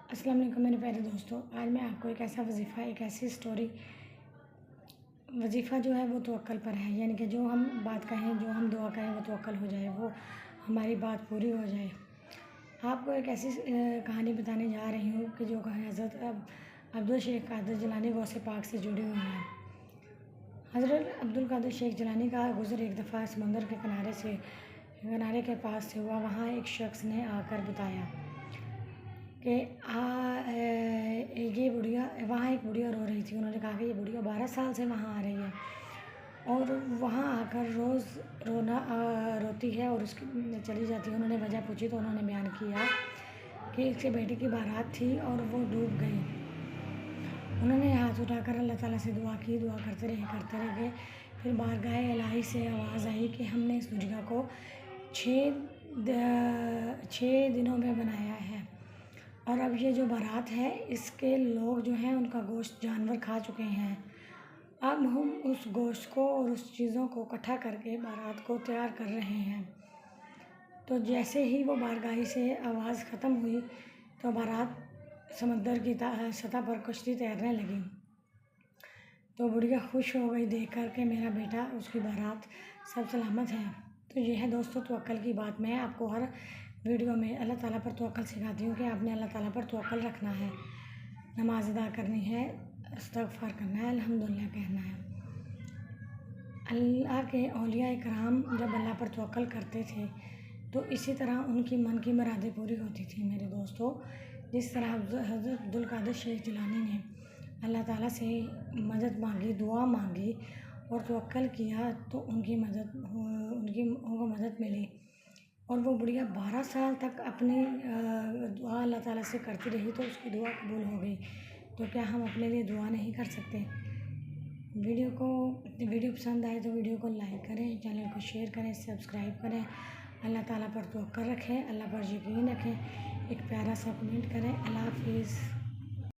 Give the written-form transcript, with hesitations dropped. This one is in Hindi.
अस्सलाम वालेकुम मेरे प्यारे दोस्तों। आज मैं आपको एक ऐसा वजीफ़ा, एक ऐसी स्टोरी वजीफ़ा जो है वो तवक्कल पर है, यानी कि जो हम बात कहें, जो हम दुआ करें वो तवक्कल हो जाए, वो हमारी बात पूरी हो जाए। आपको एक ऐसी कहानी बताने जा रही हूँ कि जो हज़रत अब्दुल शेख कादिर जिलानी गौसे पाक से जुड़ी हुई है। हज़रत अब्दुल कादिर शेख जिलानी का गुज़र एक दफ़ा समंदर के किनारे के पास से हुआ। वहाँ एक शख्स ने आकर बताया कि ये बुढ़िया, वहाँ एक बुढ़िया रो रही थी। उन्होंने कहा कि ये बुढ़िया 12 साल से वहाँ आ रही है और वहाँ आकर रोज़ रोती है और उसकी चली जाती है। उन्होंने वजह पूछी तो उन्होंने बयान किया कि इसके बेटे की बारात थी और वो डूब गई। उन्होंने हाथ उठाकर अल्लाह ताला से दुआ की, दुआ करते रहे। फिर बारगाह इलाही से आवाज़ आई कि हमने इस बुढ़िया को 6 दिनों में बनाया है और अब ये जो बारात है इसके लोग जो हैं उनका गोश्त जानवर खा चुके हैं। अब हम उस गोश्त को और उस चीज़ों को इकट्ठा करके बारात को तैयार कर रहे हैं। तो जैसे ही वो बारगाही से आवाज़ ख़त्म हुई तो बारात समंदर की सतह पर कश्ती तैरने लगी। तो बुढ़िया खुश हो गई देख कर के मेरा बेटा, उसकी बारात सब सलामत है। तो ये है दोस्तों तवक्कल की बात। मैं आपको हर वीडियो में अल्लाह ताला पर तवक्कल सिखाती हूँ कि आपने अल्लाह ताला पर तवक्कल रखना है, नमाज अदा करनी है, इस्तग़फ़ार करना है, अल्हम्दुलिल्लाह कहना है। अल्लाह के औलिया इकराम जब अल्लाह पर तवक्कल करते थे तो इसी तरह उनकी मन की मुरादें पूरी होती थी मेरे दोस्तों। जिस तरह हज़रत अब्दुल कादिर शेख जिलानी ने अल्लाह ताला से मदद मांगी, दुआ मांगी और तवक्कल किया तो उनको मदद मिली और वो बुढ़िया 12 साल तक अपनी दुआ अल्लाह ताला से करती रही तो उसकी दुआ कबूल हो गई। तो क्या हम अपने लिए दुआ नहीं कर सकते? वीडियो पसंद आए तो वीडियो को लाइक करें, चैनल को शेयर करें, सब्सक्राइब करें। अल्लाह ताला पर तवक्कल रखें, अल्लाह पर यकीन रखें, एक प्यारा सा कमेंट करें। अल्लाह हाफ़िज़।